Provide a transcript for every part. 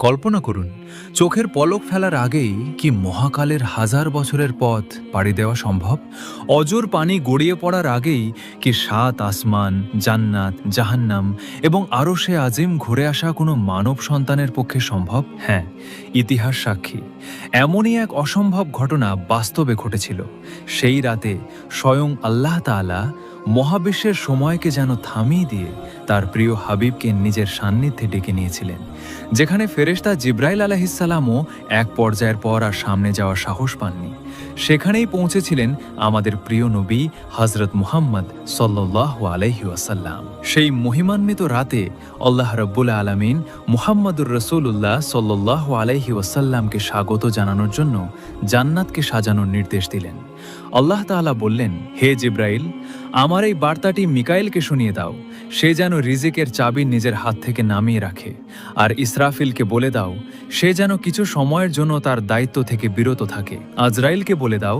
কল্পনা করুন, চোখের পলক ফেলার আগেই কি মহাকালের হাজার বছরের পথ পাড়ি দেওয়া সম্ভব। অজর পানি গড়িয়ে পড়ার আগেই কি সাত আসমান, জান্নাত, জাহান্নাম এবং আরশে আজিম ঘুরে আসা কোনো মানব সন্তানের পক্ষে সম্ভব। হ্যাঁ, ইতিহাস সাক্ষী এমনই এক অসম্ভব ঘটনা বাস্তবে ঘটেছিল। সেই রাতে স্বয়ং আল্লাহ তাআলা মহাবিশ্বের সময়কে যেন থামিয়ে দিয়ে তার প্রিয় হাবিবকে নিজের সান্নিধ্যে ডেকে নিয়েছিলেন, যেখানে ফেরেশতা জিব্রাইল আলাইহিসসালামও এক পর্যায়ের পর আর সামনে যাওয়ার সাহস পাননি। সেখানেই পৌঁছেছিলেন আমাদের প্রিয় নবী হযরত মুহাম্মদ সাল্লাল্লাহু আলাইহি ওয়াসাল্লাম। সেই মহিমান্বিত রাতে আল্লাহ রাব্বুল আলামিন মুহাম্মদুর রাসূলুল্লাহ সাল্লাল্লাহু আলাইহি ওয়াসাল্লামকে স্বাগত জানানোর জন্য জান্নাতকে সাজানোর নির্দেশ দিলেন। আল্লাহ তাআলা বললেন, হে জিব্রাইল, আমার এই বার্তাটি মিকাইলকে শুনিয়ে দাও। সে যেন রিজিকের চাবি নিজের হাত থেকে নামিয়ে রাখে। আর ইসরাফিলকে বলে দাও, সে যেন কিছু সময়ের জন্য তার দায়িত্ব থেকে বিরত থাকে। আজরাইলকে বলে দাও,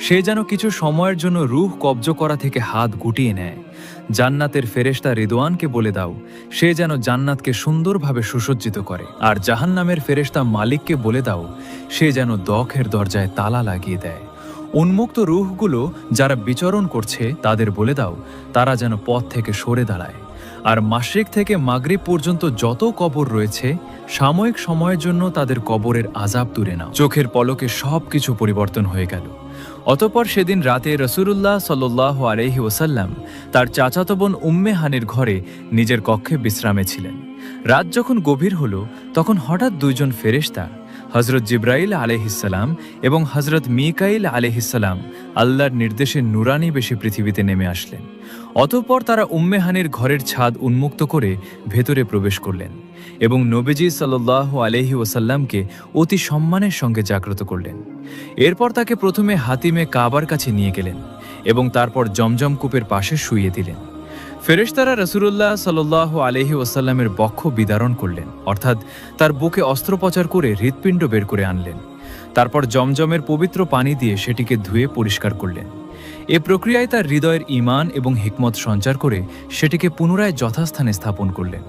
সে যেন কিছু সময়ের জন্য রূহ কব্জ করা থেকে হাত গুটিয়ে নেয়। জান্নাতের ফেরেশতা রিদওয়ানকে বলে দাও, সে যেন জান্নাতকে সুন্দরভাবে সুসজ্জিত করে। আর জাহান্নামের ফেরেশতা মালিককে বলে দাও, সে যেন দখের দরজায় তালা লাগিয়ে দেয়। উন্মুক্ত রূহগুলো যারা বিচরণ করছে তাদের বলে দাও, তারা যেন পথ থেকে সরে দাঁড়ায়। আর মাশরিক থেকে মাগরিব পর্যন্ত যত কবর রয়েছে, সাময়িক সময়ের জন্য তাদের কবরের আযাব দূরে নাও। চোখের পলকে সবকিছু পরিবর্তন হয়ে গেল। অতঃপর সেদিন রাতে রাসূলুল্লাহ সাল্লাল্লাহু আলাইহি ওয়াসাল্লাম তার চাচাতো বোন উম্মে হানির ঘরে নিজের কক্ষে বিশ্রামে ছিলেন। রাত যখন গভীর হলো, তখন হঠাৎ দুইজন ফেরেশতা হযরত জিব্রাইল আলাইহিসসালাম এবং হযরত মিকাইল আলাইহিসসালাম আল্লাহর নির্দেশে নুরানি বেশে পৃথিবীতে নেমে আসলেন। অতঃপর তারা উম্মে হানির ঘরের ছাদ উন্মুক্ত করে ভেতরে প্রবেশ করলেন এবং নবীজি সাল্লাল্লাহু আলাইহি ওয়াসাল্লামকে অতি সম্মানের সঙ্গে জাগ্রত করলেন। এরপর তাকে প্রথমে হাতিমে কাবার কাছে নিয়ে গেলেন এবং তারপর জমজম কূপের পাশে শুইয়ে দিলেন। ফেরেশতারা রাসূলুল্লাহ সাল্লাল্লাহু আলাইহি ওয়াসাল্লামের বক্ষ বিদারণ করলেন, অর্থাৎ তার বুকে অস্ত্রোপচার করে হৃৎপিণ্ড বের করে আনলেন। তারপর জমজমের পবিত্র পানি দিয়ে সেটিকে ধুয়ে পরিষ্কার করলেন। এ প্রক্রিয়ায় তার হৃদয়ের ঈমান এবং হিকমত সঞ্চার করে সেটিকে পুনরায় যথাস্থানে স্থাপন করলেন।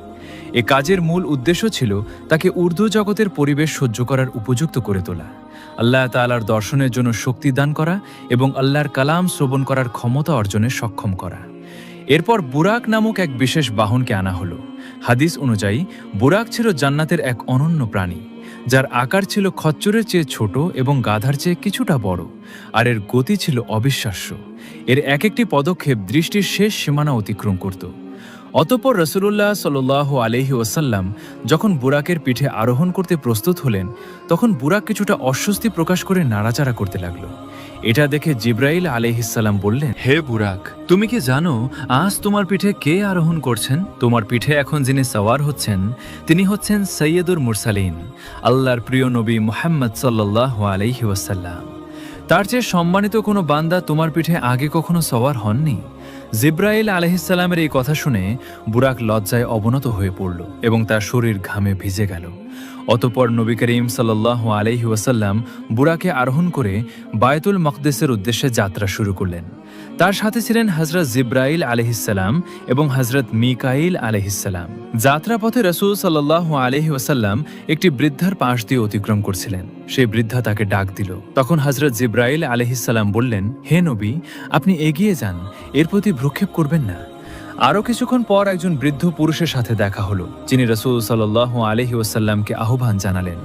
এ কাজের মূল উদ্দেশ্য ছিল তাকে উর্দু জগতের পরিবেশ সহ্য করার উপযুক্ত করে তোলা, আল্লাহ তাআলার দর্শনের জন্য শক্তি দান করা এবং আল্লাহর কালাম শ্রবণ করার ক্ষমতা অর্জনে সক্ষম করা। এরপর বুরাক নামক এক বিশেষ বাহনকে আনা হলো। হাদিস অনুযায়ী বুরাক ছিল জান্নাতের এক অনন্য প্রাণী, যার আকার ছিল খচ্চরের চেয়ে ছোট এবং গাধার চেয়ে কিছুটা বড়, আর এর গতি ছিল অবিশ্বাস্য। এর এক একটি পদক্ষেপ দৃষ্টির শেষ সীমানা অতিক্রম করত। অতঃপর রাসূলুল্লাহ সাল্লাল্লাহু আলাইহি ওয়াসাল্লাম যখন বুরাকের পিঠে আরোহণ করতে প্রস্তুত হলেন, তখন বুরাক কিছুটা অস্বস্তি প্রকাশ করে নাড়াচাড়া করতে লাগলো। এটা দেখে জিব্রাইল আলাইহিসসালাম বললেন, হে বুরাক, তুমি কি জানো আজ তোমার পিঠে কে আরোহণ করছেন? তোমার পিঠে এখন যিনি সওয়ার হচ্ছেন, তিনি হচ্ছেন সৈয়দুল মুরসালিন, আল্লাহর প্রিয় নবী মুহাম্মদ সাল্লাল্লাহু আলাইহি ওয়াসাল্লাম। তার চেয়ে সম্মানিত কোনো বান্দা তোমার পিঠে আগে কখনো সওয়ার হননি। জিব্রাইল আলাইহিসসালামের এই কথা শুনে বুরাক লজ্জায় অবনত হয়ে পড়ল এবং তার শরীর ঘামে ভিজে গেল। অতঃপর নবী করিম সাল্লাল্লাহু আলাইহি ওয়াসাল্লাম বুরাকে আরোহণ করে বায়তুল মকদেসের উদ্দেশ্যে যাত্রা শুরু করলেন। তার সাথে ছিলেন হযরত জিব্রাইল আলাইহিসসালাম এবং হযরত মিকাইল আলাইহিসসালাম। যাত্রাপথে রাসূল সাল্লাল্লাহু আলাইহি ওয়াসাল্লাম একটি বৃদ্ধার পাশ দিয়ে অতিক্রম করছিলেন। সেই বৃদ্ধা তাকে ডাক দিল। তখন হযরত জিব্রাইল আলাইহিসসালাম বললেন, হে নবী, আপনি এগিয়ে যান, এর প্রতি ভ্রুক্ষেপ করবেন না। আরও কিছুক্ষণ পর একজন বৃদ্ধ পুরুষের সাথে দেখা হলো, যিনি রাসূল সাল্লাল্লাহু আলাইহি ওয়াসাল্লামকে আহ্বান জানালেন।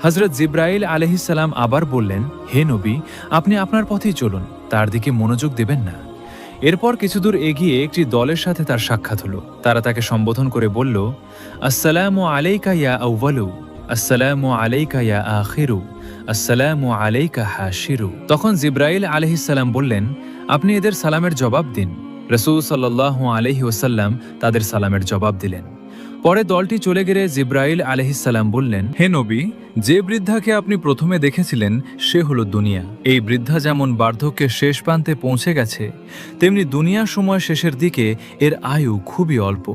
হযরত জিব্রাইল আলাইহিসসালাম আবার বললেন, হে নবী, আপনি আপনার পথেই চলুন, তার দিকে মনোযোগ দেবেন না। এরপর কিছুদূর এগিয়ে একটি দলের সাথে তার সাক্ষাৎ হলো। তারা তাকে সম্বোধন করে বলল, আসসালামু আলাইকা ইয়া আউয়ালু, আসসালামু আলাইকা ইয়া আখিরু, আসসালামু আলাইকা হাশিরু। তখন জিব্রাইল আলাইহিসসালাম বললেন, আপনি এদের সালামের জবাব দিন। রাসূল সাল্লাল্লাহু আলাইহি ওয়াসাল্লাম তাদের সালামের জবাব দিলেন। পরে দলটি চলে গেলে জিব্রাইল আলাইহিসসালাম বললেন, হে নবী, যে বৃদ্ধাকে আপনি প্রথমে দেখেছিলেন সে হলো দুনিয়া। এই বৃদ্ধা যেমন বার্ধক্যের শেষ প্রান্তে পৌঁছে গেছে, তেমনি দুনিয়ার সময় শেষের দিকে এর আয়ু খুবই অল্প।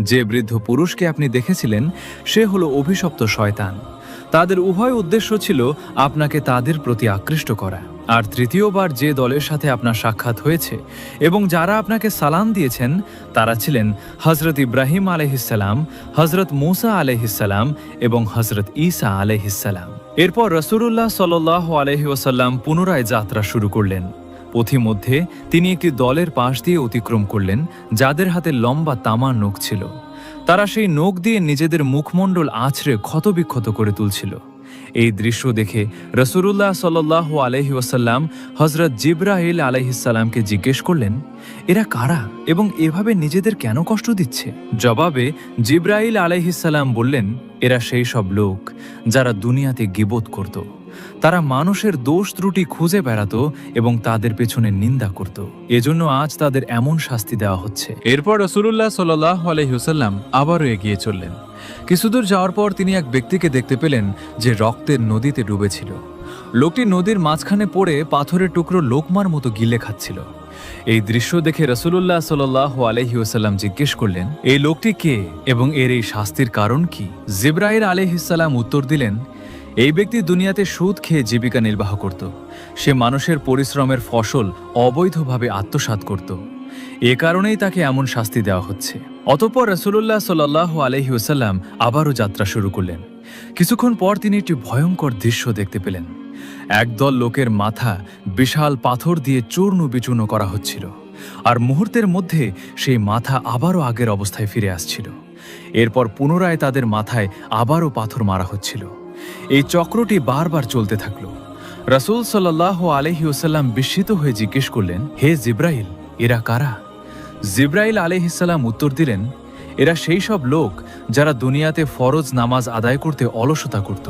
যে বৃদ্ধ পুরুষকে আপনি দেখেছিলেন সে হলো অভিশপ্ত শয়তান। তাদের উভয় উদ্দেশ্য ছিল আপনাকে তাদের প্রতি আকৃষ্ট করা। আর তৃতীয়বার যে দলের সাথে আপনার সাক্ষাৎ হয়েছে এবং যারা আপনাকে সালাম দিয়েছেন তারা ছিলেন হজরত ইব্রাহিম আলাইহিসসালাম, হজরত মুসা আলাইহিসসালাম এবং হজরত ঈসা আলাইহিসসালাম। এরপর রাসূলুল্লাহ সাল্লাল্লাহু আলাইহি ওয়াসাল্লাম পুনরায় যাত্রা শুরু করলেন। পথিমধ্যে তিনি একটি দলের পাশ দিয়ে অতিক্রম করলেন যাদের হাতে লম্বা তামার নখ ছিল। তারা সেই নখ দিয়ে নিজেদের মুখমণ্ডল আঁচড়ে ক্ষতবিক্ষত করে তুলছিল। এই দৃশ্য দেখে রাসূলুল্লাহ সাল্লাল্লাহু আলাইহি ওয়াসাল্লাম হযরত জিবরাইল আলাইহিসসালামকে জিজ্ঞেস করলেন, এরা কারা এবং এভাবে নিজেদের কেন কষ্ট দিচ্ছে? জবাবে জিবরাইল আলাইহিসসালাম বললেন, এরা সেই সব লোক যারা দুনিয়াতে গীবত করত। তারা মানুষের দোষ ত্রুটি খুঁজে বেড়াতো এবং তাদের পেছনে নিন্দা করত। এজন্য আজ তাদের এমন শাস্তি দেওয়া হচ্ছে। এরপর রাসূলুল্লাহ সাল্লাল্লাহু আলাইহি ওয়াসাল্লাম আবারও এগিয়ে চললেন। কিছুদূর যাওয়ার পর তিনি এক ব্যক্তিকে দেখতে পেলেন যে রক্তের নদীতে ডুবেছিল। লোকটি নদীর মাঝখানে পড়ে পাথরের টুকরো লোকমার মতো গিলে খাচ্ছিল। এই দৃশ্য দেখে রাসূলুল্লাহ সাল্লাল্লাহু আলাইহি ওয়াসাল্লাম জিজ্ঞেস করলেন, এই লোকটি কে এবং এর এই শাস্তির কারণ কি? জিবরাইল আলাইহিসসালাম উত্তর দিলেন, এই ব্যক্তি দুনিয়াতে সুদ খেয়ে জীবিকা নির্বাহ করত। সে মানুষের পরিশ্রমের ফসল অবৈধভাবে আত্মসাৎ করত। এ কারণেই তাকে এমন শাস্তি দেওয়া হচ্ছে। অতঃপর রাসূলুল্লাহ সাল্লাল্লাহু আলাইহি ওয়াসাল্লাম আবারও যাত্রা শুরু করলেন। কিছুক্ষণ পর তিনি একটি ভয়ঙ্কর দৃশ্য দেখতে পেলেন। একদল লোকের মাথা বিশাল পাথর দিয়ে চূর্ণ বিচূর্ণ করা হচ্ছিল, আর মুহূর্তের মধ্যে সেই মাথা আবারও আগের অবস্থায় ফিরে আসছিল। এরপর পুনরায় তাদের মাথায় আবারও পাথর মারা হচ্ছিল। এই চক্রটি বারবার চলতে থাকল। রাসূল সাল্লাল্লাহু আলাইহি ওয়াসাল্লাম বিস্মিত হয়ে জিজ্ঞেস করলেন, হে জিবরাইল, এরা কারা? জিবরাইল আলাইহিসসালাম উত্তর দিলেন, এরা সেই সব লোক যারা দুনিয়াতে ফরজ নামাজ আদায় করতে অলসতা করত।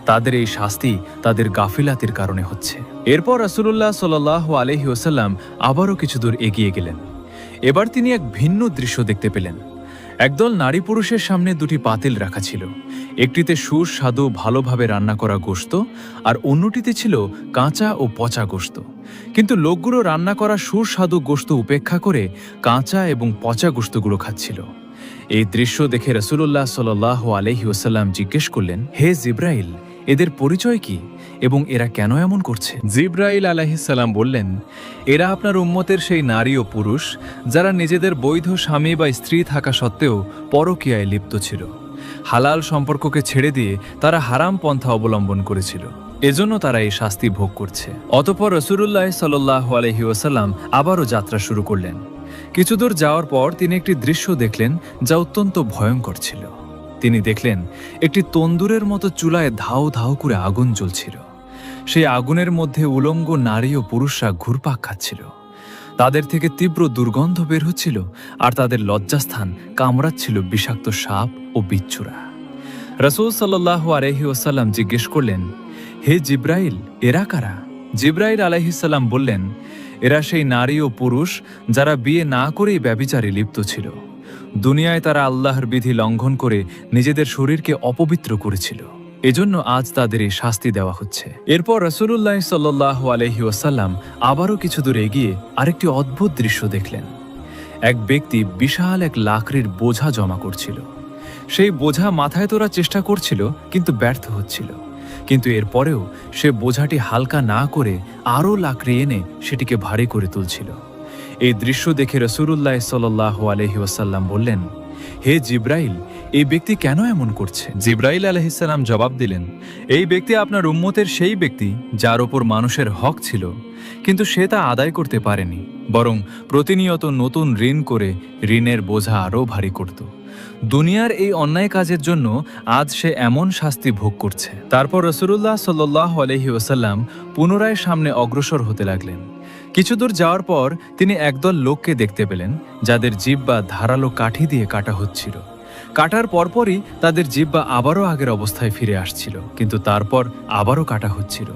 তাদের এই শাস্তি তাদের গাফিলাতির কারণে হচ্ছে। এরপর রাসূলুল্লাহ সাল্লাল্লাহু আলাইহি ওয়াসাল্লাম আবারও কিছু দূর এগিয়ে গেলেন। এবার তিনি এক ভিন্ন দৃশ্য দেখতে পেলেন। একদল নারী পুরুষের সামনে দুটি পাতিল রাখা ছিল। একটিতে সুস্বাদু ভালোভাবে রান্না করা গোশত, আর অন্যটিতে ছিল কাঁচা ও পচা গোশত। কিন্তু লোকগুলো রান্না করা সুস্বাদু গোশত উপেক্ষা করে কাঁচা এবং পচা গোশতগুলো খাচ্ছিল। এই দৃশ্য দেখে রাসূলুল্লাহ সাল্লাল্লাহু আলাইহি ওয়াসাল্লাম জিজ্ঞেস করলেন, হে জিবরাইল, এদের পরিচয় কি এবং এরা কেন এমন করছে? জিবরাইল আলাইহিসসালাম বললেন, এরা আপনার উম্মতের সেই নারী ও পুরুষ যারা নিজেদের বৈধ স্বামী বা স্ত্রী থাকা সত্ত্বেও পরকীয়ায় লিপ্ত ছিল। হালাল সম্পর্ককে ছেড়ে দিয়ে তারা হারাম পন্থা অবলম্বন করেছিল। এজন্য তারা এই শাস্তি ভোগ করছে। অতঃপর রাসূলুল্লাহ সাল্লাল্লাহু আলাইহি ওয়াসাল্লাম আবারও যাত্রা শুরু করলেন। কিছুদূর যাওয়ার পর তিনি একটি দৃশ্য দেখলেন যা অত্যন্ত ভয়ঙ্কর ছিল। তিনি দেখলেন একটি তন্দুরের মতো চুলায় ধাউ ধাউ করে আগুন জ্বলছিল। সেই আগুনের মধ্যে উলঙ্গ নারী ও পুরুষরা ঘুরপাক খাচ্ছিল। তাদের থেকে তীব্র দুর্গন্ধ বের হচ্ছিল, আর তাদের লজ্জাস্থান কামড়াচ্ছিল বিষাক্ত সাপ ও বিচ্ছুরা। রাসূল সাল্লাল্লাহু আলাইহি ওয়াসাল্লাম জিজ্ঞেস করলেন, হে জিবরাইল, এরা কারা? জিবরাইল আলাইহিসসালাম বললেন, এরা সেই নারী ও পুরুষ যারা বিয়ে না করেই ব্যভিচারে লিপ্ত ছিল। দুনিয়ায় তারা আল্লাহর বিধি লঙ্ঘন করে নিজেদের শরীরকে অপবিত্র করেছিল। এজন্য আজ তাদের এই শাস্তি দেওয়া হচ্ছে। এরপর রাসূলুল্লাহ সাল্লাল্লাহু আলাইহি ওয়াসাল্লাম আবারও কিছু দূর এগিয়ে আরেকটি অদ্ভুত দৃশ্য দেখলেন। এক ব্যক্তি বিশাল এক লাকড়ির বোঝা জমা করছিল। সেই বোঝা মাথায় তোলার চেষ্টা করছিল, কিন্তু ব্যর্থ হচ্ছিল। কিন্তু এরপরেও সে বোঝাটি হালকা না করে আরও লাকড়ি এনে সেটিকে ভারী করে তুলছিল। এই দৃশ্য দেখে রাসূলুল্লাহ সাল্লাল্লাহু আলাইহি ওয়াসাল্লাম বললেন, হে জিবরাইল, এই ব্যক্তি কেন এমন করছে? জিবরাইল আলাইহিসসালাম জবাব দিলেন, এই ব্যক্তি আপনার উম্মতের সেই ব্যক্তি যার ওপর মানুষের হক ছিল, কিন্তু সে তা আদায় করতে পারেনি, বরং প্রতিনিয়ত নতুন ঋণ করে ঋণের বোঝা আরও ভারী করত। দুনিয়ার এই অন্যায় কাজের জন্য আজ সে এমন শাস্তি ভোগ করছে। তারপর রাসূলুল্লাহ সাল্লাল্লাহু আলাইহি ওয়াসাল্লাম পুনরায় সামনে অগ্রসর হতে লাগলেন। কিছুদূর যাওয়ার পর তিনি একদল লোককে দেখতে পেলেন যাদের জিহ্বা ধারালো কাঠি দিয়ে কাটা হচ্ছিল। কাটার পরপরই তাদের জিহ্বা আবারও আগের অবস্থায় ফিরে আসছিল, কিন্তু তারপর আবারও কাটা হচ্ছিল।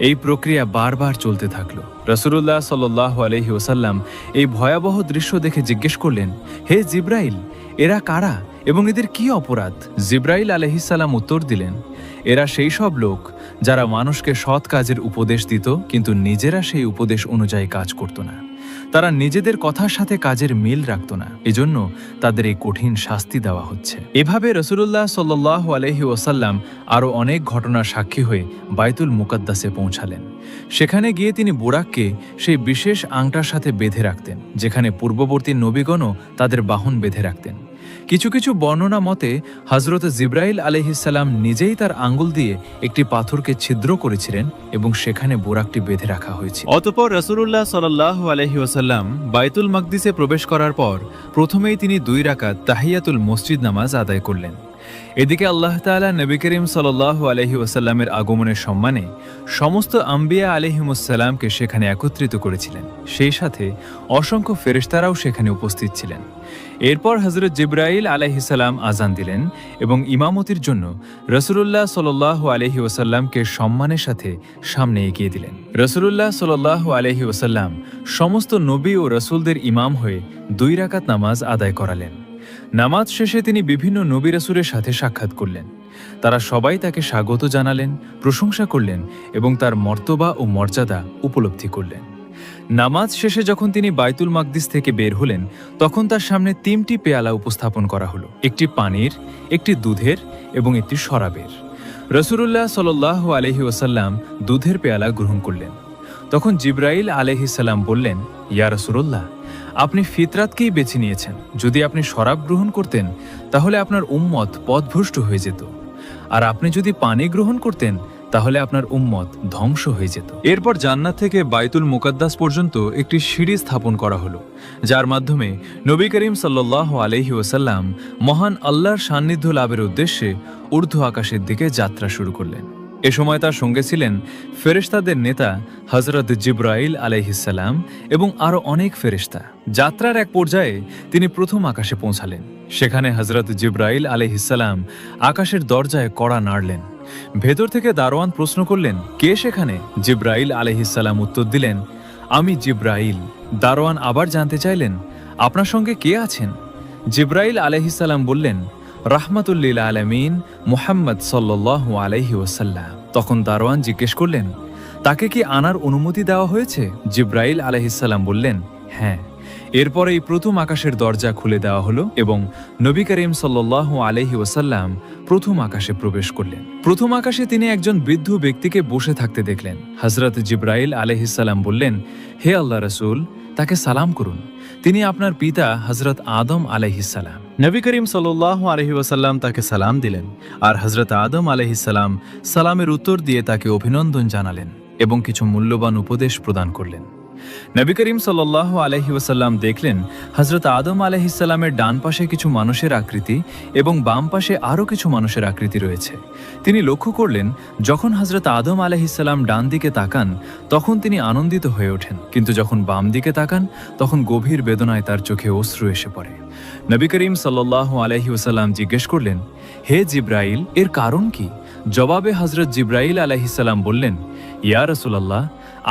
এই প্রক্রিয়া বারবার চলতে থাকলো। রাসূলুল্লাহ সাল্লাল্লাহু আলাইহি ওয়াসাল্লাম এই ভয়াবহ দৃশ্য দেখে জিজ্ঞেস করলেন, হে জিবরাইল, এরা কারা এবং এদের কি অপরাধ? জিবরাইল আলাইহিসসালাম উত্তর দিলেন, এরা সেই সব লোক যারা মানুষকে সৎ কাজের উপদেশ দিত, কিন্তু নিজেরা সেই উপদেশ অনুযায়ী কাজ করত না। তারা নিজেদের কথার সাথে কাজের মিল রাখত না, এজন্য তাদের এই কঠিন শাস্তি দেওয়া হচ্ছে। এভাবে রাসূলুল্লাহ সাল্লাল্লাহু আলাইহি ওয়াসাল্লাম আরও অনেক ঘটনার সাক্ষী হয়ে বাইতুল মুকাদ্দাসে পৌঁছালেন। সেখানে গিয়ে তিনি বুরাককে সেই বিশেষ আংটার সাথে বেঁধে রাখতেন, যেখানে পূর্ববর্তী নবীগণও তাদের বাহন বেঁধে রাখতেন। কিছু কিছু বর্ণনা মতে হযরত জিবরাইল আলাইহিসসালাম নিজেই তার আঙ্গুল দিয়ে একটি পাথরকে ছিদ্র করেছিলেন এবং সেখানে বোরাকটি বেঁধে রাখা হয়েছিল। অতঃপর রাসূলুল্লাহ সাল্লাল্লাহু আলাইহি ওয়াসাল্লাম বাইতুল মাকদিসে প্রবেশ করার পর প্রথমেই তিনি 2 রাকাত তাহিয়াতুল মসজিদ নামাজ আদায় করলেন। এদিকে আল্লাহ তাআলা নবী করিম সাল্লাল্লাহু আলাইহি ওয়াসাল্লামের আগমনের সম্মানে সমস্ত আম্বিয়া আলাইহিমুসসালামকে সেখানে একত্রিত করেছিলেন। সেই সাথে অসংখ্য ফেরেশতারাও সেখানে উপস্থিত ছিলেন। এরপর হযরত জিবরাইল আলাইহিস সালাম আযান দিলেন এবং ইমামতির জন্য রাসূলুল্লাহ সাল্লাল্লাহু আলাইহি ওয়াসাল্লামকে সম্মানের সাথে সামনে এগিয়ে দিলেন। রাসূলুল্লাহ সাল্লাল্লাহু আলাইহি ওয়াসাল্লাম সমস্ত নবী ও রাসূলদের ইমাম হয়ে 2 রাকাত নামাজ আদায় করালেন। নামাজ শেষে তিনি বিভিন্ন নবী রাসূলের সাথে সাক্ষাৎ করলেন। তারা সবাই তাকে স্বাগত জানালেন, প্রশংসা করলেন এবং তার মর্তবা ও মর্যাদা উপলব্ধি করলেন। নামাজ শেষে যখন তিনি বাইতুল মাকদিস থেকে বের হলেন, তখন তার সামনে 3টি পেয়ালা উপস্থাপন করা হলো, একটি পানির, একটি দুধের এবং একটি শরাবের। রাসূলুল্লাহ সাল্লাল্লাহু আলাইহি ওয়াসাল্লাম দুধের পেয়ালা গ্রহণ করলেন। তখন জিবরাইল আলাইহিস সালাম বললেন, ইয়া রাসূলুল্লাহ, আপনি ফিতরাতকেই বেছে নিয়েছেন। যদি আপনি শরাব গ্রহণ করতেন তাহলে আপনার উম্মত পথভ্রষ্ট হয়ে যেত, আর আপনি যদি পানি গ্রহণ করতেন তাহলে আপনার উম্মত ধ্বংস হয়ে যেত। এরপর জান্নাত থেকে বাইতুল মুকাদ্দাস পর্যন্ত একটি সিঁড়ি স্থাপন করা হলো, যার মাধ্যমে নবী করিম সাল্লাল্লাহু আলাইহি ওয়াসাল্লাম মহান আল্লাহর সান্নিধ্য লাভের উদ্দেশ্যে ঊর্ধ্ব আকাশের দিকে যাত্রা শুরু করলেন। এ সময় তার সঙ্গে ছিলেন ফেরেশতাদের নেতা হযরত জিবরাইল আলাইহিস সালাম এবং আরও অনেক ফেরেশতা। যাত্রার এক পর্যায়ে তিনি প্রথম আকাশে পৌঁছালেন। সেখানে হযরত জিবরাইল আলাইহিস সালাম আকাশের দরজায় কড়া নাড়লেন। ভেতর থেকে দারোয়ান প্রশ্ন করলেন, কে সেখানে? জিবরাইল আলাইহিস সালাম উত্তর দিলেন, আমি জিবরাইল। দারোয়ান আবার জানতে চাইলেন, আপনার সঙ্গে কে আছেন? জিবরাইল আলাইহিস সালাম বললেন, রাহমাতুল্লিল আলামিন মুহাম্মদ সাল্লাল্লাহু আলাইহি ওয়াসাল্লাম। তখন দারোয়ান জিজ্ঞেস করলেন, তাকে কি আনার অনুমতি দেওয়া হয়েছে? জিবরাইল আলাইহিস সালাম বললেন, হ্যাঁ। এরপরে এই প্রথম আকাশের দরজা খুলে দেওয়া হলো এবং নবী করিম সাল্লাল্লাহু আলাইহি ওয়াসাল্লাম প্রথম আকাশে প্রবেশ করলেন। প্রথম আকাশে তিনি একজন বৃদ্ধ ব্যক্তিকে বসে থাকতে দেখলেন। হযরত জিবরাইল আলাইহিস সালাম বললেন, হে আল্লাহ রাসূল, তাকে সালাম করুন, তিনি আপনার পিতা হযরত আদম আলাইহিস সালাম। নবী করিম সাল্লাল্লাহু আলাইহি ওয়াসাল্লাম তাকে সালাম দিলেন, আর হযরত আদম আলাইহিস সালাম সালামের উত্তর দিয়ে তাকে অভিনন্দন জানালেন এবং কিছু মূল্যবান উপদেশ প্রদান করলেন। নবী করিম সাল্লাল্লাহু আলাইহি ওয়াসাল্লাম দেখলেন হযরত আদম আলাইহিস সালামের ডান পাশে কিছু মানুষের আকৃতি এবং বাম পাশে আরও কিছু মানুষের আকৃতি রয়েছে। তিনি লক্ষ্য করলেন, যখন হযরত আদম আলাইহিস সালাম ডান দিকে তাকান তখন তিনি আনন্দিত হয়ে ওঠেন, কিন্তু যখন বাম দিকে তাকান তখন গভীর বেদনায় তার চোখে অশ্রু এসে পড়ে। নবী করিম সাল্লাল্লাহু আলাইহি ওয়াসাল্লাম জিজ্ঞেস করলেন, হে জিবরাইল, এর কারণ কি? জবাবে হযরত জিবরাইল আলাইহিস সালাম বললেন, ইয়া রাসূলুল্লাহ,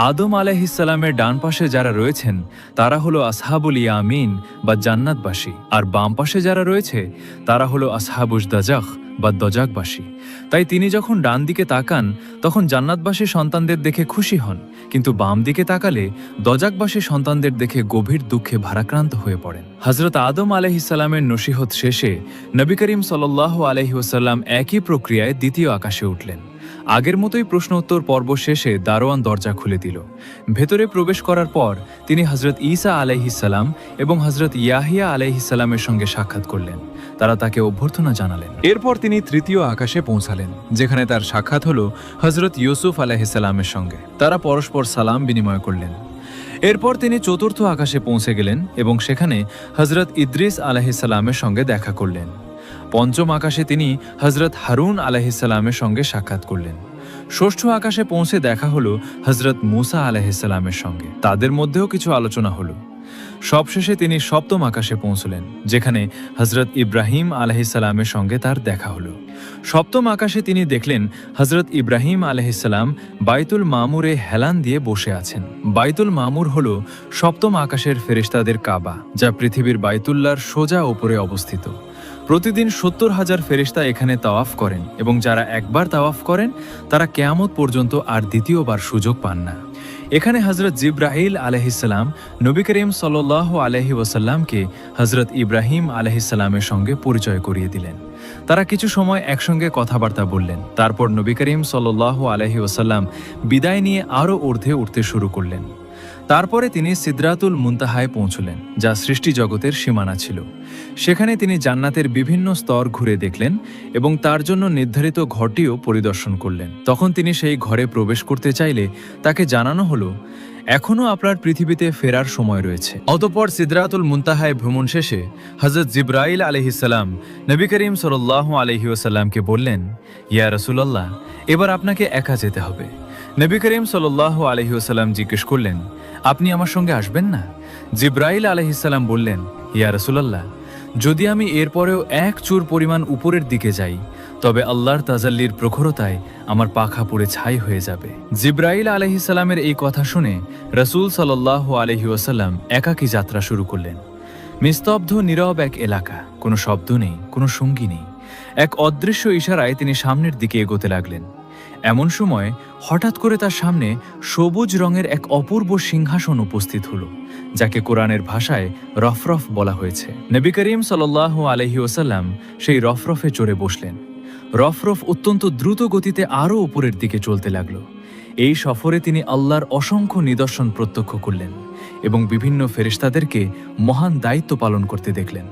আদম আলাইহিস সালামের ডান পাশে যারা রয়েছেন তারা হলো আসহাবুল ইয়ামিন বা জান্নাতবাসী, আর বাম পাশে যারা রয়েছে তারা হলো আসহাবুজ দাজাখ বা দজাকবাসী। তাই তিনি যখন ডান দিকে তাকান তখন জান্নাতবাসী সন্তানদের দেখে খুশি হন, কিন্তু বাম দিকে তাকালে দজাকবাসী সন্তানদের দেখে গভীর দুঃখে ভারাক্রান্ত হয়ে পড়েন। হযরত আদম আলাইহিস সালামের নসিহত শেষে নবী করিম সাল্লাল্লাহু আলাইহি ওয়াসাল্লাম একই প্রক্রিয়ায় দ্বিতীয় আকাশে উঠলেন। আগের মতোই প্রশ্ন উত্তর পর্ব শেষে দারোয়ান দরজা খুলে দিল। ভেতরে প্রবেশ করার পর তিনি হযরত ঈসা আলাইহিস সালাম এবং হযরত ইয়াহিয়া আলাইহিস সালামের সঙ্গে সাক্ষাৎ করলেন। তারা তাকে অভ্যর্থনা জানালেন। এরপর তিনি তৃতীয় আকাশে পৌঁছালেন, যেখানে তার সাক্ষাৎ হলো হযরত ইউসুফ আলাইহিস সালামের সঙ্গে। তারা পরস্পর সালাম বিনিময় করলেন। এরপর তিনি চতুর্থ আকাশে পৌঁছে গেলেন এবং সেখানে হযরত ইদ্রিস আলাইহিস সালামের সঙ্গে দেখা করলেন। পঞ্চম আকাশে তিনি হযরত হারুন আলাইহিস সালামের সঙ্গে সাক্ষাৎ করলেন। ষষ্ঠ আকাশে পৌঁছে দেখা হলো হযরত মুসা আলাইহিস সালামের সঙ্গে। তাদের মধ্যেও কিছু আলোচনা হলো। সবশেষে তিনি সপ্তম আকাশে পৌঁছলেন, যেখানে হযরত ইব্রাহিম আলাইহিস সালামের সঙ্গে তার দেখা হলো। সপ্তম আকাশে তিনি দেখলেন হযরত ইব্রাহিম আলাইহিস সালাম বাইতুল মামুরে হেলান দিয়ে বসে আছেন। বাইতুল মামুর হলো সপ্তম আকাশের ফেরেশতাদের কাবা, যা পৃথিবীর বাইতুল্লাহর সোজা ওপরে অবস্থিত। প্রতিদিন 70,000 ফেরেশতা এখানে তাওয়াফ করেন এবং যারা একবার তাওয়াফ করেন তারা কিয়ামত পর্যন্ত আর দ্বিতীয়বার সুযোগ পান না। এখানে হজরত জিব্রাইল আলাইহিসসালাম নবী করিম সাল্লাল্লাহু আলাইহি ওয়াসাল্লামকে হজরত ইব্রাহিম আলাইহিসসালামের সঙ্গে পরিচয় করিয়ে দিলেন। তারা কিছু সময় একসঙ্গে কথাবার্তা বললেন। তারপর নবী করিম সাল্লাল্লাহু আলাইহি ওয়াসাল্লাম বিদায় নিয়ে আরও ঊর্ধ্বে উঠতে শুরু করলেন। তারপরে তিনি সিদরাতুল মুনতাহায় পৌঁছলেন, যা সৃষ্টি জগতের সীমানা ছিল। সেখানে তিনি জান্নাতের বিভিন্ন স্তর ঘুরে দেখলেন এবং তার জন্য নির্ধারিত ঘরটিও পরিদর্শন করলেন। তখন তিনি সেই ঘরে প্রবেশ করতে চাইলে তাকে জানানো হলো, এখনও আপনার পৃথিবীতে ফেরার সময় রয়েছে। অতঃপর সিদরাতুল মুনতাহায় ভ্রমণ শেষে হযরত জিবরাইল আলাইহিসসালাম নবী করিম সাল্লাল্লাহু আলাইহি ওয়াসাল্লামকে বললেন, ইয়া রাসূলুল্লাহ, এবার আপনাকে একা যেতে হবে। নবী করিম সাল্লাল্লাহু আলাইহি ওয়াসাল্লাম জিজ্ঞেস করলেন, আপনি আমার সঙ্গে আসবেন না? জিবরাইল আলাইহিসসালাম বললেন, ইয়া রাসূলুল্লাহ, যদি আমি এরপরেও এক চুর পরিমাণ উপরের দিকে যাই তবে আল্লাহর তাজাল্লির প্রখরতায় আমার পাখা পুড়ে ছাই হয়ে যাবে। জিবরাইল আলাইহিসসালামের এই কথা শুনে রাসূল সাল্লাল্লাহু আলাইহি ওয়াসাল্লাম একাকী যাত্রা শুরু করলেন। নিস্তব্ধ নীরব এক এলাকা, কোনো শব্দ নেই, কোনো সঙ্গী নেই। এক অদৃশ্য ইশারায় তিনি সামনের দিকে এগোতে লাগলেন। এমন সময় হঠাৎ করে তার সামনে সবুজ রঙের এক অপূর্ব সিংহাসন উপস্থিত হলো, যাকে কোরআনের ভাষায় রফরফ বলা হয়েছে। নবী করিম সাল্লাল্লাহু আলাইহি ওয়াসাল্লাম সেই রফরফে চড়ে বসলেন। রফরফ অত্যন্ত দ্রুত গতিতে আরও উপরের দিকে চলতে লাগল। এই সফরে তিনি আল্লাহর অসংখ্য নিদর্শন প্রত্যক্ষ করলেন এবং বিভিন্ন ফেরেশতাদেরকে মহান দায়িত্ব পালন করতে দেখলেন।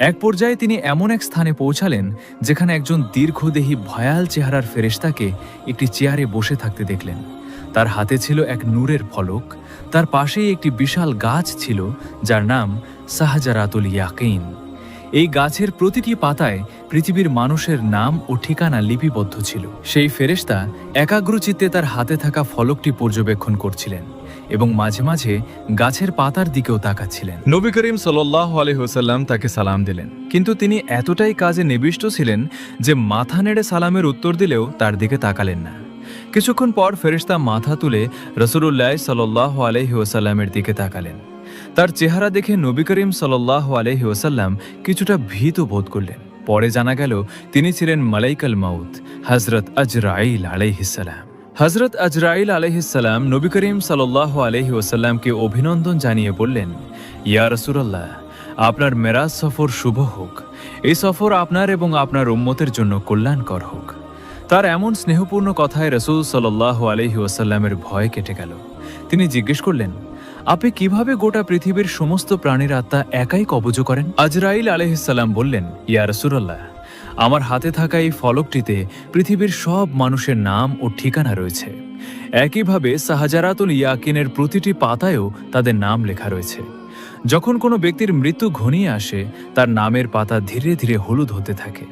এক পর্যায়ে তিনি এমন এক স্থানে পৌঁছালেন যেখানে একজন দীর্ঘদেহী ভয়াল চেহারার ফেরেশতাকে একটি চেয়ারে বসে থাকতে দেখলেন। তার হাতে ছিল এক নূরের ফলক। তার পাশেই একটি বিশাল গাছ ছিল যার নাম শাহজারাতুল ইয়াকিন। এই গাছের প্রতিটি পাতায় পৃথিবীর মানুষের নাম ও ঠিকানা লিপিবদ্ধ ছিল। সেই ফেরেশতা একাগ্রচিত্তে তার হাতে থাকা ফলকটি পর্যবেক্ষণ করছিলেন এবং মাঝে মাঝে গাছের পাতার দিকেও তাকাচ্ছিলেন। নবী করিম সাল্লাল্লাহু আলাইহি ওয়াসাল্লাম তাকে সালাম দিলেন, কিন্তু তিনি এতটাই কাজে নিবিষ্ট ছিলেন যে মাথা নেড়ে সালামের উত্তর দিলেও তার দিকে তাকালেন না। কিছুক্ষণ পর ফেরেশতা মাথা তুলে রাসূলুল্লাহ সাল্লাল্লাহু আলাইহি ওয়াসাল্লামের দিকে তাকালেন। তার চেহারা দেখে নবী করিম সাল্লাল্লাহু আলাইহি ওয়াসাল্লাম কিছুটা ভীত বোধ করলেন। পরে জানা গেল তিনি ছিলেন মালাইকাল মাউত হযরত আজরাইল আলাইহিসসালাম। হযরত আজরাইল আলাইহিসসালাম নবী করিম সাল্লাল্লাহু আলাইহি ওয়াসাল্লামকে অভিনন্দন জানিয়ে বললেন, ইয়া রাসূলুল্লাহ, আপনার মেরাজ সফর শুভ হোক। এই সফর আপনার এবং আপনার উম্মতের জন্য কল্যাণকর হোক। তার এমন স্নেহপূর্ণ কথায় রাসূল সাল্লাল্লাহু আলাইহি ওয়াসাল্লামের ভয় কেটে গেল। তিনি জিজ্ঞেস করলেন, আপনি কিভাবে গোটা পৃথিবীর সমস্ত প্রাণীর আত্মা একাই কবজ করেন? আজরাইল আলাইহিসসালাম বললেন, ইয়া রাসূলুল্লাহ, আমার হাতে থাকা এই ফলকটিতে পৃথিবীর সব মানুষের নাম ও ঠিকানা রয়েছে। একইভাবে শাহজারাতুল ইয়াকিনের প্রতিটি পাতায়ও তাদের নাম লেখা রয়েছে। যখন কোনো ব্যক্তির মৃত্যু ঘনিয়ে আসে তার নামের পাতা ধীরে ধীরে হলুদ হতে থাকে।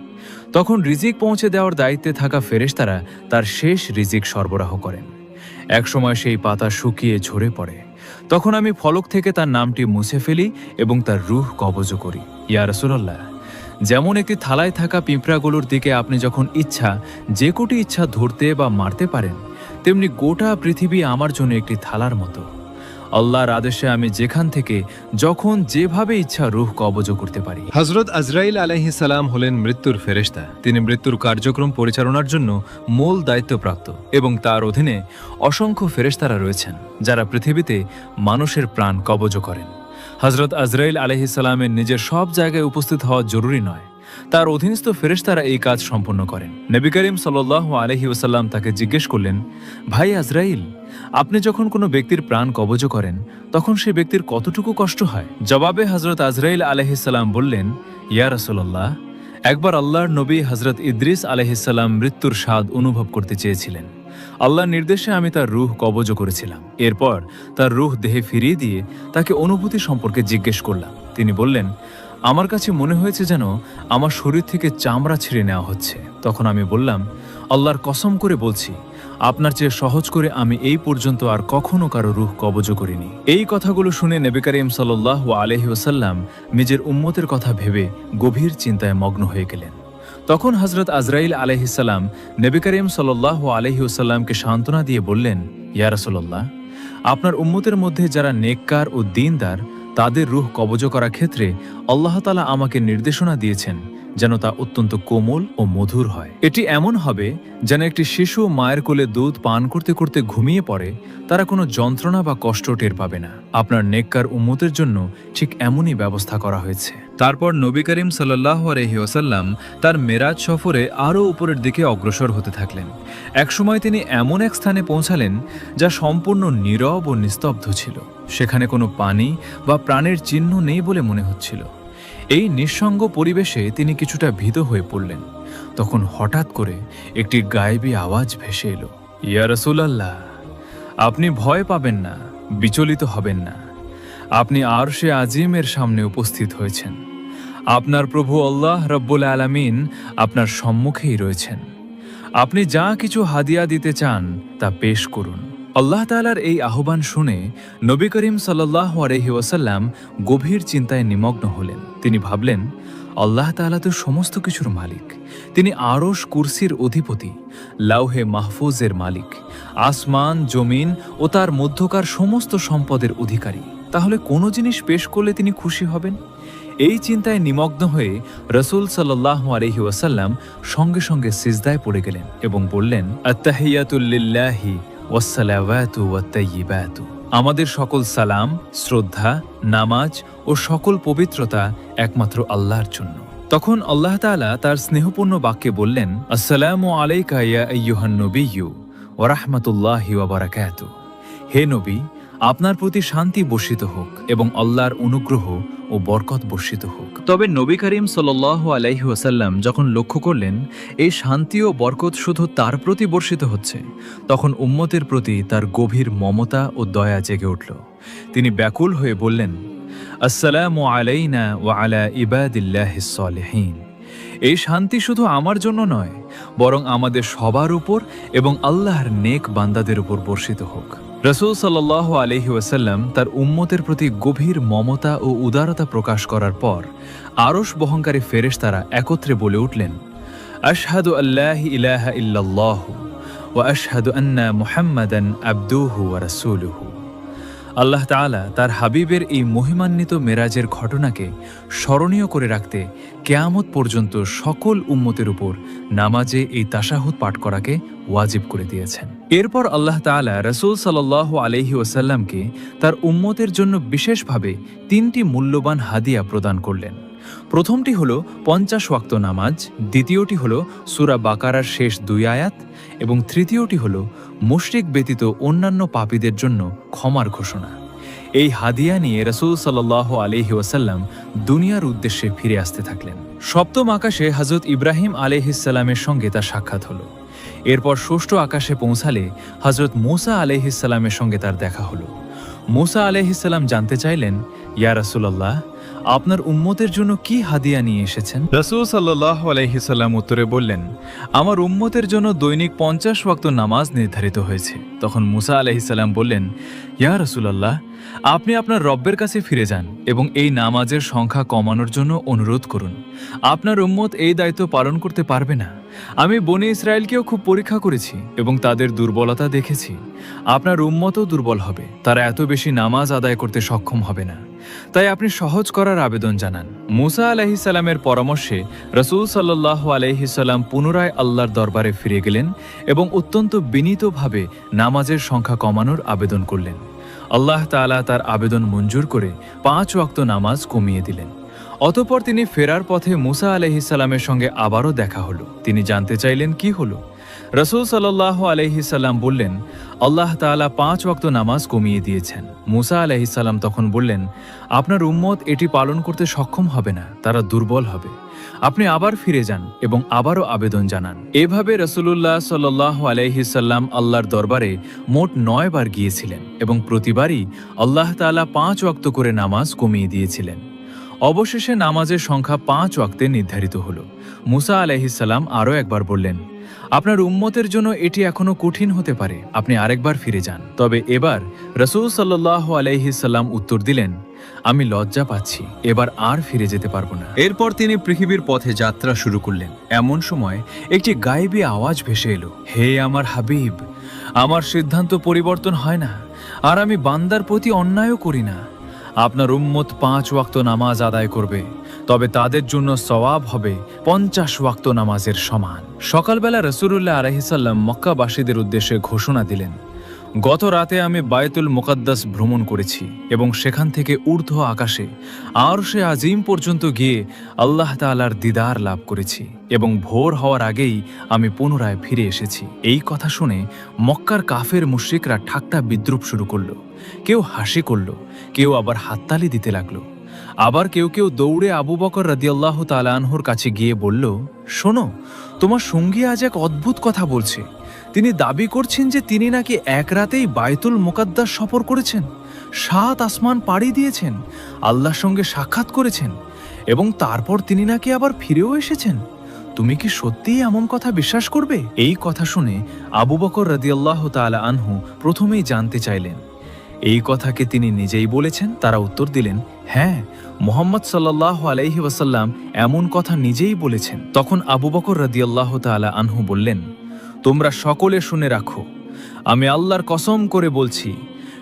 তখন রিজিক পৌঁছে দেওয়ার দায়িত্বে থাকা ফেরেশতারা তার শেষ রিজিক সরবরাহ করেন। একসময় সেই পাতা শুকিয়ে ঝরে পড়ে। তখন আমি ফলক থেকে তার নামটি মুছে ফেলি এবং তার রূহ কবজ করি। ইয়া রাসূলুল্লাহ, যেমন একটি থালায় থাকা পিঁপড়াগুলোর দিকে আপনি যখন ইচ্ছা যে কোটি ইচ্ছা ধরতে বা মারতে পারেন, তেমনি গোটা পৃথিবী আমার জন্য একটি থালার মতো। আল্লাহর আদেশে আমি যেখান থেকে যখন যেভাবে ইচ্ছা রূহ কবজ করতে পারি। হযরত আজরাইল আলাইহিস সালাম হলেন মৃত্যুর ফেরেশতা। তিনি মৃত্যুর কার্যক্রম পরিচালনার জন্য মূল দায়িত্বপ্রাপ্ত এবং তার অধীনে অসংখ্য ফেরেশতারা রয়েছেন যারা পৃথিবীতে মানুষের প্রাণ কবজ করেন। হযরত আজরাইল আলাইহিস সালামের নিজের সব জায়গায় উপস্থিত হওয়া জরুরি নয়, তার অধীনস্থ ফেরেশতারা এই কাজ সম্পন্ন করেন। নবী করিম সাল্লাল্লাহু আলাইহি ওয়াসাল্লাম তাকে জিজ্ঞেস করলেন, ভাই আজরাইল, আপনি যখন কোনো ব্যক্তির প্রাণ কবজ করেন তখন সে ব্যক্তির কতটুকু কষ্ট হয়? জবাবে হযরত আজরাইল আলাইহিস সালাম বললেন, ইয়া রাসূলুল্লাহ, একবার আল্লাহর নবী হযরত ইদ্রিস আলাইহিস সালাম মৃত্যুর স্বাদ অনুভব করতে চেয়েছিলেন। আল্লাহর নির্দেশে আমি তার রূহ কবজ করেছিলাম। এরপর তার রূহ দেহে ফিরিয়ে দিয়ে তাকে অনুভূতি সম্পর্কে জিজ্ঞেস করলাম। তিনি বললেন, আমার কাছে মনে হয়েছে যেন আমার শরীর থেকে চামড়া ছিঁড়ে নেওয়া হচ্ছে। তখন আমি বললাম, আল্লাহর কসম করে বলছি, আপনার চেয়ে সহজ করে আমি এই পর্যন্ত আর কখনো কারো রূহ কবজ করিনি। এই কথাগুলো শুনে নবী করিম সাল্লাল্লাহু আলাইহি ওয়াসাল্লাম নিজের উম্মতের কথা ভেবে গভীর চিন্তায় মগ্ন হয়ে গেলেন। তখন হযরত আজরাইল আলাইহিস সালাম নবী করিম সাল্লাল্লাহু আলাইহি ওয়াসাল্লামকে সান্ত্বনা দিয়ে বললেন, ইয়া রাসূলুল্লাহ, আপনার উম্মতের মধ্যে যারা নেককার ও দ্বীনদার তাদের রূহ কবজ করার ক্ষেত্রে আল্লাহ তাআলা আমাকে নির্দেশনা দিয়েছেন যেন তা অত্যন্ত কোমল ও মধুর হয়। এটি এমন হবে যেন একটি শিশু মায়ের কোলে দুধ পান করতে করতে ঘুমিয়ে পড়ে, তারা কোনো যন্ত্রণা বা কষ্ট টের পাবে না। আপনার নেককার উম্মতের জন্য ঠিক এমনই ব্যবস্থা করা হয়েছে। তারপর নবী করিম সাল্লাল্লাহু আলাইহি ওয়াসাল্লাম তার মেরাজ সফরে আরও উপরের দিকে অগ্রসর হতে থাকলেন। একসময় তিনি এমন এক স্থানে পৌঁছালেন যা সম্পূর্ণ নীরব ও নিস্তব্ধ ছিল। সেখানে কোনো পানি বা প্রাণের চিহ্ন নেই বলে মনে হচ্ছিল। এই নিঃসঙ্গ পরিবেশে তিনি কিছুটা ভীত হয়ে পড়লেন। তখন হঠাৎ করে একটি গায়েবী আওয়াজ ভেসে এলো, ইয়া রাসূলুল্লাহ, আপনি ভয় পাবেন না, বিচলিত হবেন না। আপনি আরশে আজিমের সামনে উপস্থিত হয়েছেন। আপনার প্রভু আল্লাহ রব্বুল আলামিন আপনার সম্মুখেই রয়েছেন। আপনি যা কিছু হাদিয়া দিতে চান তা পেশ করুন। আল্লাহ তাআলার এই আহ্বান শুনে নবী করিম সাল্লাল্লাহু আলাইহি ওয়াসাল্লাম গভীর চিন্তায় নিমগ্ন হলেন। তিনি ভাবলেন, আল্লাহ তাআলা তো সমস্ত কিছুর মালিক। তিনি আরশ কুরসির অধিপতি, লাউহে মাহফুজের মালিক, আসমান জমিন ও তার মধ্যকার সমস্ত সম্পদের অধিকারী। তাহলে কোনো জিনিস পেশ করলে তিনি খুশি হবেন? এই চিন্তায় নিমগ্ন হয়ে রাসূল সাল্লাল্লাহু আলাইহি ওয়াসাল্লাম সঙ্গে সঙ্গে সিজদায় পড়ে গেলেন এবং বললেন, আত্তাহিয়াতুল লিল্লাহি ওয়াসসালাওয়াতু ওয়াত-তাইয়্যিবাতু। আমাদের সকল সালাম, শ্রদ্ধা, নামাজ ও সকল পবিত্রতা একমাত্র আল্লাহর জন্য। তখন আল্লাহ তাআলা তার স্নেহপূর্ণ বাক্যে বললেন, আসসালামু আলাইকা ইয়া আইয়ুহান নবিয়্যু ওয়া রাহমাতুল্লাহি ওয়া বারাকাতুহু। হে নবী, আপনার প্রতি শান্তি বর্ষিত হোক এবং আল্লাহর অনুগ্রহ ও বরকত বর্ষিত হোক। তবে নবী করিম সাল্লাল্লাহু আলাইহি ওয়াসাল্লাম যখন লক্ষ্য করলেন এই শান্তি ও বরকত শুধু তার প্রতি বর্ষিত হচ্ছে, তখন উম্মতের প্রতি তার গভীর মমতা ও দয়া জেগে উঠল। তিনি ব্যাকুল হয়ে বললেন, আসসালামু আলাইনা ওয়া আলা ইবাদিল্লাহিস সালিহিন। এই শান্তি শুধু আমার জন্য নয়, বরং আমাদের সবার উপর এবং আল্লাহর নেক বান্দাদের উপর বর্ষিত হোক। রাসূল সাল্লাল্লাহু আলাইহি ওয়াসাল্লাম তার উম্মতের প্রতি গভীর মমতা ও উদারতা প্রকাশ করার পর আরশ বহনকারী ফেরেশতারা একত্রে বলে উঠলেন, আশহাদু আল্লা ইলাহা ইল্লাল্লাহু ওয়া আশহাদু আন্না মুহাম্মাদান আবদুহু ওয়া রাসূলুহু। আল্লাহ তাআলা তার হাবিবের এই মহিমান্বিত মেরাজের ঘটনাকে স্মরণীয় করে রাখতে কিয়ামত পর্যন্ত সকল উম্মতের উপর নামাজে এই তাশাহুদ পাঠ করাকে ওয়াজিব করে দিয়েছেন। এরপর আল্লাহ তাআলা রাসূল সাল্লাল্লাহু আলাইহি ওয়াসাল্লামকে তার উম্মতের জন্য বিশেষভাবে 3টি মূল্যবান হাদিয়া প্রদান করলেন। প্রথমটি হলো 50 ওয়াক্ত নামাজ, দ্বিতীয়টি হলো সূরা বাকারার শেষ 2 আয়াত এবং তৃতীয়টি হলো মুশরিক ব্যতীত অন্যান্য পাপীদের জন্য ক্ষমার ঘোষণা। এই হাদিয়া নিয়ে রাসূল সাল্লাল্লাহু আলাইহি ওয়াসাল্লাম দুনিয়ার উদ্দেশ্যে ফিরে আসতে থাকলেন। সপ্তম আকাশে হযরত ইব্রাহিম আলাইহিস সালামের সঙ্গে তার সাক্ষাৎ হলো। এরপর ষষ্ঠ আকাশে পৌঁছালে হযরত মূসা আলাইহিস সালামের সঙ্গে তার দেখা হলো। মূসা আলাইহিস সালাম জানতে চাইলেন, ইয়া রাসূলুল্লাহ, আপনার উম্মতের জন্য কি হাদিয়া নিয়ে এসেছেন? রাসূল সাল্লাল্লাহু আলাইহি সাল্লাম উত্তরে বললেন, আমার উম্মতের জন্য দৈনিক 50 ওয়াক্ত নামাজ নির্ধারিত হয়েছে। তখন মূসা আলাইহিস সালাম বললেন, ইয়া রাসূলুল্লাহ, আপনি আপনার রব্বের কাছে ফিরে যান এবং এই নামাজের সংখ্যা কমানোর জন্য অনুরোধ করুন। আপনার উম্মত এই দায়িত্ব পালন করতে পারবে না। আমি বনী ইসরায়েলকেও খুব পরীক্ষা করেছি এবং তাদের দুর্বলতা দেখেছি। আপনার উম্মতও দুর্বল হবে, তারা এত বেশি নামাজ আদায় করতে সক্ষম হবে না। তাই আপনি সহজ করার আবেদন জানান। মূসা আলাইহিস সালামের পরামর্শে রাসূল সাল্লাল্লাহু আলাইহি সাল্লাম পুনরায় আল্লাহর দরবারে ফিরে গেলেন এবং অত্যন্ত বিনীতভাবে নামাজের সংখ্যা কমানোর আবেদন করলেন। আল্লাহ তাআলা তার আবেদন মঞ্জুর করে 5 ওয়াক্ত নামাজ কমিয়ে দিলেন। অতঃপর তিনি ফেরার পথে মূসা আলাইহিস সালামের সঙ্গে আবারও দেখা হলো। তিনি জানতে চাইলেন কি হলো। রাসূল সাল্লাল্লাহু আলাইহি সাল্লাম বললেন, আল্লাহ তাআলা 5 ওয়াক্ত নামাজ কমিয়ে দিয়েছেন। মূসা আলাইহিস সালাম তখন বললেন, আপনার উম্মত এটি পালন করতে সক্ষম হবে না, তারা দুর্বল হবে। আপনি আবার ফিরে যান এবং আবারও আবেদন জানান। এভাবে রাসূলুল্লাহ সাল্লাল্লাহু আলাইহি সাল্লাম আল্লাহর দরবারে মোট 9 বার গিয়েছিলেন এবং প্রতিবারই আল্লাহ তাআলা 5 ওয়াক্ত করে নামাজ কমিয়ে দিয়েছিলেন। অবশেষে নামাজের সংখ্যা 5 ওয়াক্তে নির্ধারিত হলো। মূসা আলাইহিস সালাম আরও একবার বললেন, আপনার উম্মতের জন্য এটি এখনো কঠিন হতে পারে, আপনি আরেকবার ফিরে যান। তবে এবার রাসূল সাল্লাল্লাহু আলাইহি সাল্লাম উত্তর দিলেন, আমি লজ্জা পাচ্ছি, এবার আর ফিরে যেতে পারবো না। এরপর তিনি পৃথিবীর পথে যাত্রা শুরু করলেন। এমন সময় একটি গায়েবী আওয়াজ ভেসে এলো, হে আমার হাবিব, আমার সিদ্ধান্ত পরিবর্তন হয় না, আর আমি বান্দার প্রতি অন্যায়ও করি না। আপনার উম্মত 5 ওয়াক্ত নামাজ আদায় করবে, তবে তাদের জন্য সওয়াব হবে 50 ওয়াক্ত নামাজের সমান। সকালবেলা রাসূলুল্লাহ আলাইহিস সালাম মক্কাবাসীদের উদ্দেশ্যে ঘোষণা দিলেন, গত রাতে আমি বায়তুল মুকাদ্দাস ভ্রমণ করেছি এবং সেখান থেকে ঊর্ধ্ব আকাশে আরশে আজিম পর্যন্ত গিয়ে আল্লাহ তাআলার দিদার লাভ করেছি এবং ভোর হওয়ার আগেই আমি পুনরায় ফিরে এসেছি। এই কথা শুনে মক্কার কাফের মুশরিকরা ঠাট্টা বিদ্রুপ শুরু করলো। কেউ হাসি করলো, কেউ আবার হাততালি দিতে লাগলো। আবার কেউ কেউ দৌড়ে আবু বকর রাদিয়াল্লাহু তাআলা আনহুর কাছে গিয়ে বলল, শোনো, তোমার সঙ্গী আজ এক অদ্ভুত কথা বলছে। তিনি দাবি করছেন যে তিনি নাকি এক রাতেই বায়তুল মুকাদ্দাস সফর করেছেন, 7 আসমান পাড়ি দিয়েছেন, আল্লাহর সঙ্গে সাক্ষাৎ করেছেন এবং তারপর তিনি নাকি আবার ফিরেও এসেছেন। তুমি কি সত্যিই এমন কথা বিশ্বাস করবে? এই কথা শুনে আবু বকর রাদিয়াল্লাহু তাআলা আনহু প্রথমেই জানতে চাইলেন, এই কথাকে তিনি নিজেই বলেছেন? তারা উত্তর দিলেন, হ্যাঁ, মুহাম্মদ সাল্লাল্লাহু আলাইহি ওয়াসাল্লাম এমন কথা নিজেই বলেছেন। তখন আবু বকর রাদিয়াল্লাহু তাআলা আনহু বললেন, তোমরা সকলে শুনে রাখো, আমি আল্লাহর কসম করে বলছি,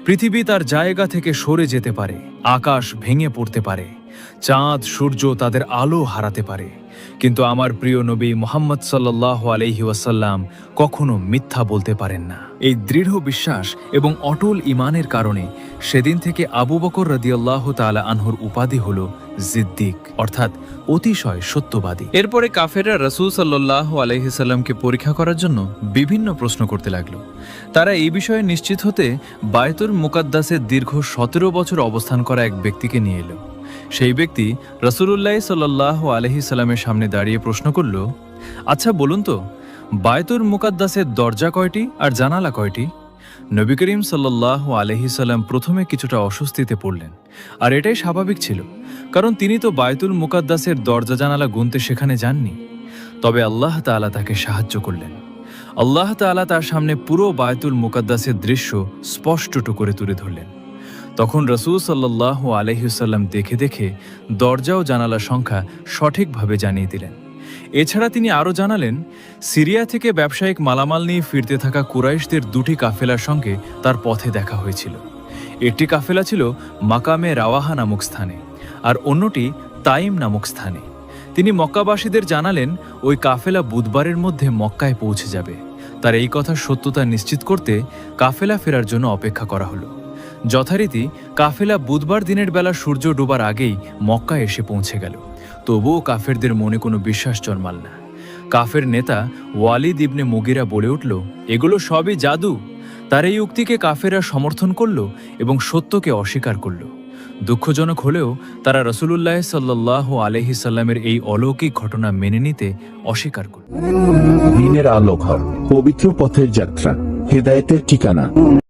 পৃথিবী তার জায়গা থেকে সরে যেতে পারে, আকাশ ভেঙে পড়তে পারে, চাঁদ সূর্য তাদের আলো হারাতে পারে, কিন্তু আমার প্রিয় নবী মুহাম্মদ সাল্লাল্লাহু আলাইহি ওয়াসাল্লাম কখনো মিথ্যা বলতে পারেন না। এই দৃঢ় বিশ্বাস এবং অটল ঈমানের কারণে সেদিন থেকে আবু বকর রাদিয়াল্লাহু তাআলা আনহুর উপাধি হলো জিদ্দিক, অর্থাৎ অতিশয় সত্যবাদী। এরপরে কাফেররা রাসূল সাল্লাল্লাহু আলাইহি সাল্লামকে পরীক্ষা করার জন্য বিভিন্ন প্রশ্ন করতে লাগলো। তারা এই বিষয়ে নিশ্চিত হতে বায়তুল মুকাদ্দাসের দীর্ঘ 17 বছর অবস্থান করা এক ব্যক্তিকে নিয়ে এলো। সেই ব্যক্তি রাসূলুল্লাহ সাল্লাল্লাহু আলাইহি সাল্লামের সামনে দাঁড়িয়ে প্রশ্ন করল, আচ্ছা বলুন তো, বায়তুল মুকাদ্দাসের দরজা কয়টি আর জানালা কয়টি? নবী করিম সাল্লাল্লাহু আলাইহি সাল্লাম প্রথমে কিছুটা অস্বস্তিতে পড়লেন, আর এটাই স্বাভাবিক ছিল, কারণ তিনি তো বায়তুল মুকাদ্দাসের দরজা জানালা গুনতে সেখানে যাননি। তবে আল্লাহ তাআলা তাকে সাহায্য করলেন। আল্লাহ তাআলা তার সামনে পুরো বায়তুল মুকাদ্দাসের দৃশ্য স্পষ্ট করে তুলে ধরলেন। তখন রাসূল সাল্লাল্লাহু আলাইহি সাল্লাম দেখে দেখে দরজা ও জানালার সংখ্যা সঠিকভাবে জানিয়ে দিলেন। এছাড়া তিনি আরও জানালেন, সিরিয়া থেকে ব্যবসায়িক মালামাল নিয়ে ফিরতে থাকা কুরাইশদের 2টি কাফেলার সঙ্গে তার পথে দেখা হয়েছিল। একটি কাফেলা ছিল মাকামে রাওয়াহা নামক স্থানে, আর অন্যটি তাইম নামক স্থানে। তিনি মক্কাবাসীদের জানালেন, ওই কাফেলা বুধবারের মধ্যে মক্কায় পৌঁছে যাবে। তার এই কথার সত্যতা নিশ্চিত করতে কাফেলা ফেরার জন্য অপেক্ষা করা হলো। যথারীতি কাফেলা বুধবার দিনের বেলা সূর্য ডোবার আগেই মক্কায় এসে পৌঁছে গেল। তবুও কাফেরদের মনে কোনো বিশ্বাস জন্মাল না। কাফের নেতা ওয়ালিদ ইবনে মুগিরা বলে উঠল, এগুলো সবই জাদু। তার এই উক্তিকে কাফেররা সমর্থন করল এবং সত্যকে অস্বীকার করল। দুঃখজনক হলেও তারা রাসূলুল্লাহ সাল্লাল্লাহু আলাইহি সাল্লামের এই অলৌকিক ঘটনা মেনে নিতে অস্বীকার করল। দ্বীনের আলো ঘর, পবিত্র পথের যাত্রা, হেদায়েতের ঠিকানা।